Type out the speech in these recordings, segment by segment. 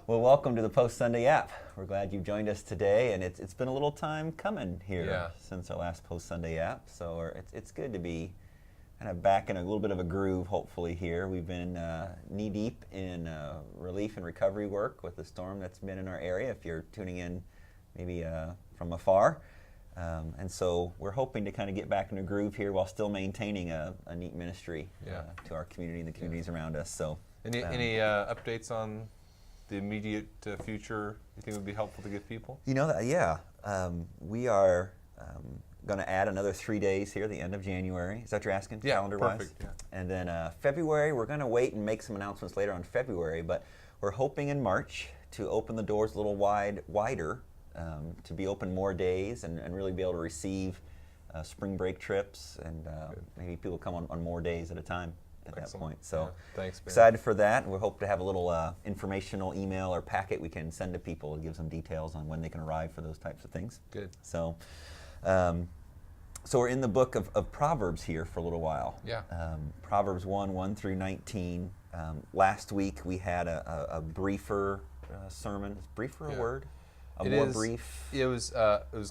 Well, welcome to the Post Sunday app. We're glad you've joined us today, and it's been a little time coming here since our last Post Sunday app. So it's good to be kind of back in a little bit of a groove, hopefully here. We've been knee deep in relief and recovery work with the storm that's been in our area. If you're tuning in, maybe from afar. And so we're hoping to kind of get back in a groove here while still maintaining a neat ministry to our community and the communities around us. So, any updates on the immediate future you think would be helpful to give people? You know, we are going to add another 3 days here, the end of January. Is that what you're asking, calendar-wise? Perfect. Yeah. And then February, we're going to wait and make some announcements later on February, but we're hoping in March to open the doors a little wider, to be open more days and really be able to receive spring break trips, and maybe people come on more days at a time at that point. So thanks, Ben. Excited for that, and we hope to have a little informational email or packet we can send to people to give some details on when they can arrive for those types of things. Good. So we're in the book of Proverbs here for a little while. Yeah. Proverbs 1 through 19. Last week we had a briefer sermon. Is briefer a word? Brief? It was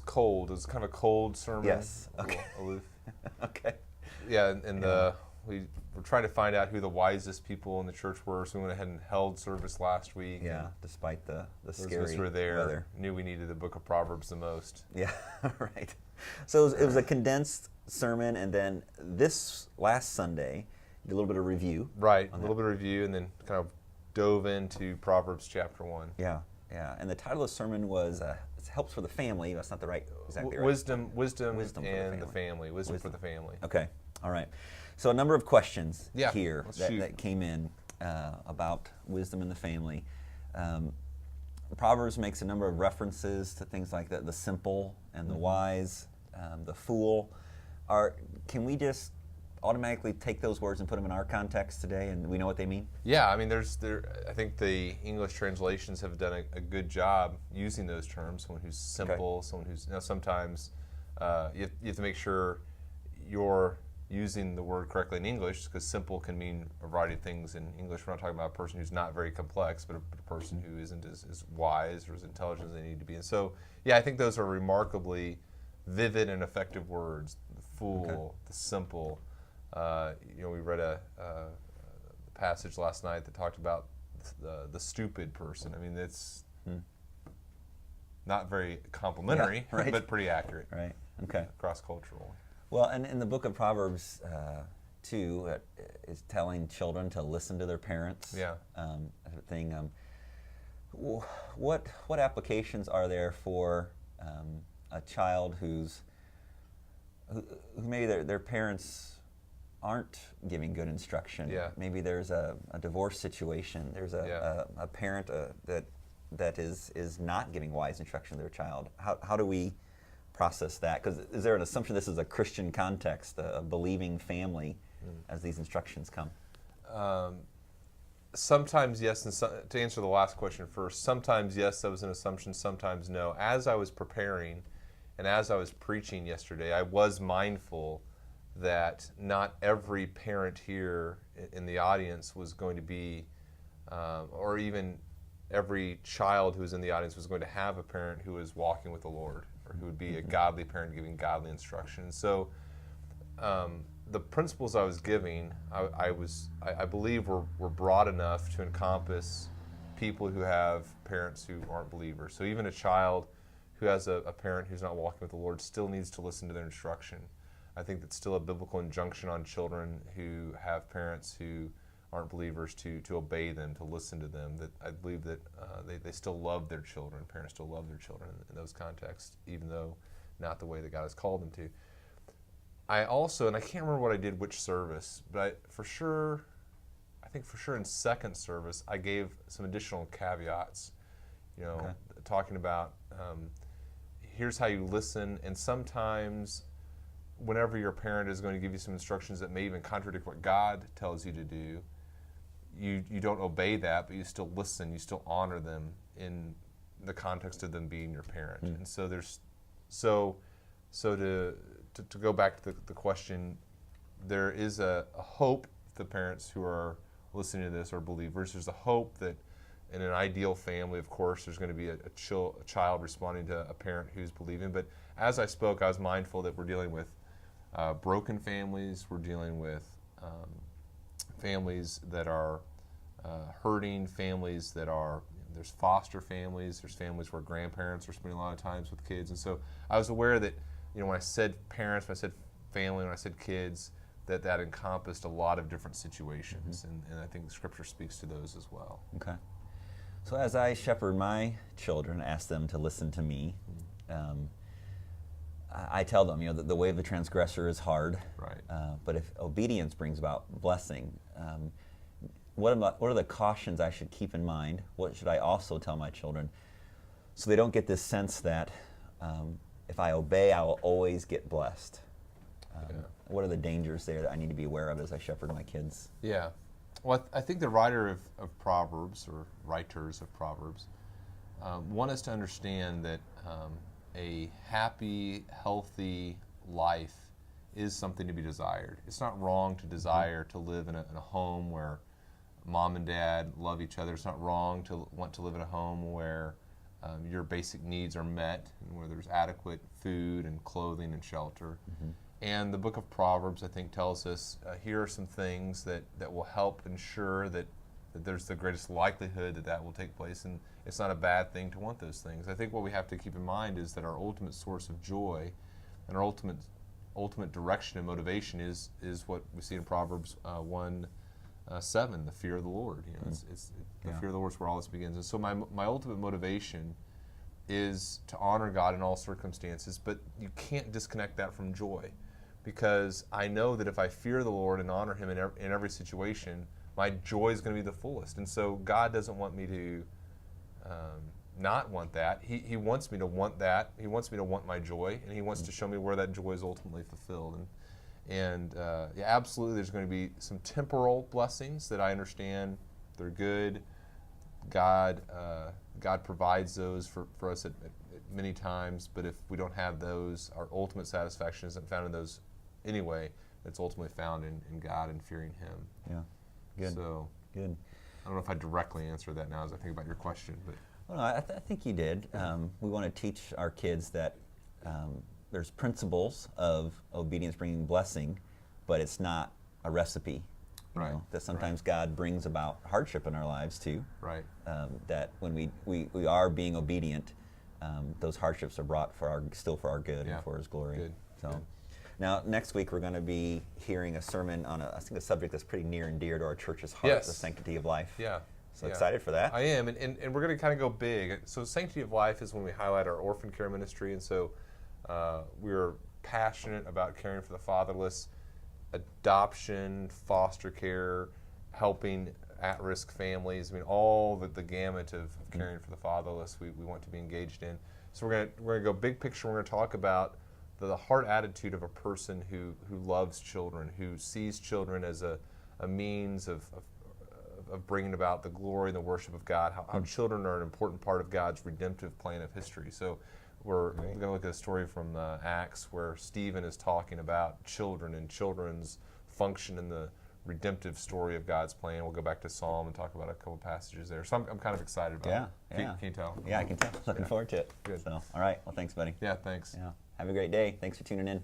cold. It was kind of a cold sermon. Yes. Okay. Aloof. Okay. Yeah, and we were trying to find out who the wisest people in the church were, so we went ahead and held service last week. Yeah, despite the scary those of us who were there weather. Knew we needed the book of Proverbs the most. Yeah, right. So it was a condensed sermon, and then this last Sunday, did a little bit of review. Right, a little bit of review, and then kind of dove into Proverbs chapter 1. Yeah. Yeah, and the title of the sermon was it helps for the family. That's not the exactly right. Wisdom and the family. Wisdom for the family. Okay, all right. So a number of questions here that came in about wisdom in the family. Proverbs makes a number of references to things like the simple and the wise, the fool. Can we just automatically take those words and put them in our context today, and we know what they mean? Yeah, I mean, I think the English translations have done a good job using those terms. Someone who's simple, someone who's, sometimes you have to make sure you're using the word correctly in English, because simple can mean a variety of things in English. We're not talking about a person who's not very complex, but a person who isn't as wise or as intelligent as they need to be. And so, I think those are remarkably vivid and effective words. The fool, the simple. We read a passage last night that talked about the stupid person. I mean, it's not very complimentary, but pretty accurate. Right. Okay. Cross-cultural. Well, and in the book of Proverbs, too, is telling children to listen to their parents. Yeah. What applications are there for a child who maybe their parents aren't giving good instruction? Yeah. Maybe there's a divorce situation. There's a parent that is not giving wise instruction to their child. How do we process that? Because is there an assumption this is a Christian context, a believing family, as these instructions come? Sometimes yes, and to answer the last question first, sometimes yes, that was an assumption, sometimes no. As I was preparing and as I was preaching yesterday, I was mindful that not every parent here in the audience was going to be, or even every child who was in the audience was going to have a parent who was walking with the Lord, or who would be a godly parent giving godly instruction. So the principles I was giving, I believe were broad enough to encompass people who have parents who aren't believers. So even a child who has a parent who's not walking with the Lord still needs to listen to their instruction. I think that's still a biblical injunction on children who have parents who aren't believers to obey them, to listen to them. That I believe that they still love their children. Parents still love their children in those contexts, even though not the way that God has called them to. I also, and I can't remember what I did which service, but I think for sure in second service, I gave some additional caveats, talking about here's how you listen, and sometimes whenever your parent is going to give you some instructions that may even contradict what God tells you to do, you don't obey that, but you still listen, you still honor them in the context of them being your parent. And so to go back to the question, there is a hope the parents who are listening to this are believers. There's a hope that in an ideal family, of course, there's going to be a child responding to a parent who's believing. But as I spoke, I was mindful that we're dealing with broken families. We're dealing with families that are hurting, families that are, there's foster families, there's families where grandparents are spending a lot of times with kids. And so I was aware that, when I said parents, when I said family, when I said kids, that encompassed a lot of different situations. And I think Scripture speaks to those as well. Okay. So as I shepherd my children, ask them to listen to me, I tell them, that the way of the transgressor is hard. Right. But if obedience brings about blessing, what are the cautions I should keep in mind? What should I also tell my children so they don't get this sense that if I obey, I will always get blessed? What are the dangers there that I need to be aware of as I shepherd my kids? Yeah. Well, I think the writer of Proverbs, or writers of Proverbs, want us to understand that a happy, healthy life is something to be desired. It's not wrong to desire to live in a home where mom and dad love each other. It's not wrong to want to live in a home where your basic needs are met and where there's adequate food and clothing and shelter. And the book of Proverbs, I think, tells us here are some things that will help ensure that there's the greatest likelihood that will take place, and it's not a bad thing to want those things. I think what we have to keep in mind is that our ultimate source of joy and our ultimate direction and motivation is what we see in Proverbs 1:7, the fear of the Lord. It's the fear of the Lord is where all this begins. And so my ultimate motivation is to honor God in all circumstances, but you can't disconnect that from joy, because I know that if I fear the Lord and honor Him in every situation, my joy is going to be the fullest. And so God doesn't want me to not want that. He wants me to want that. He wants me to want my joy, and He wants to show me where that joy is ultimately fulfilled. And absolutely, there's going to be some temporal blessings that I understand. They're good. God provides those for us at many times, but if we don't have those, our ultimate satisfaction isn't found in those anyway. It's ultimately found in God and fearing Him. Yeah, good. So good. I don't know if I directly answered that now as I think about your question, but well, no, I think you did. We want to teach our kids that there's principles of obedience bringing blessing, but it's not a recipe. Right. That sometimes God brings about hardship in our lives too. Right. That when we are being obedient, those hardships are brought still for our good and for His glory. Good. So, Good. Now next week we're going to be hearing a sermon on I think a subject that's pretty near and dear to our church's heart, the sanctity of life. Yeah. So excited for that. I am, and we're going to kind of go big. So sanctity of life is when we highlight our orphan care ministry, and so we're passionate about caring for the fatherless, adoption, foster care, helping at-risk families. I mean, all the gamut of caring for the fatherless we want to be engaged in. So we're going to go big picture. We're going to talk about the heart attitude of a person who loves children, who sees children as a means of bringing about the glory and the worship of God, how children are an important part of God's redemptive plan of history. So we're going to look at a story from Acts where Stephen is talking about children and children's function in the redemptive story of God's plan. We'll go back to Psalm and talk about a couple passages there. So I'm kind of excited about it. Can you tell? Yeah, I can tell. Looking forward to it. Good. So, all right. Well, thanks, buddy. Yeah, thanks. Yeah. Have a great day. Thanks for tuning in.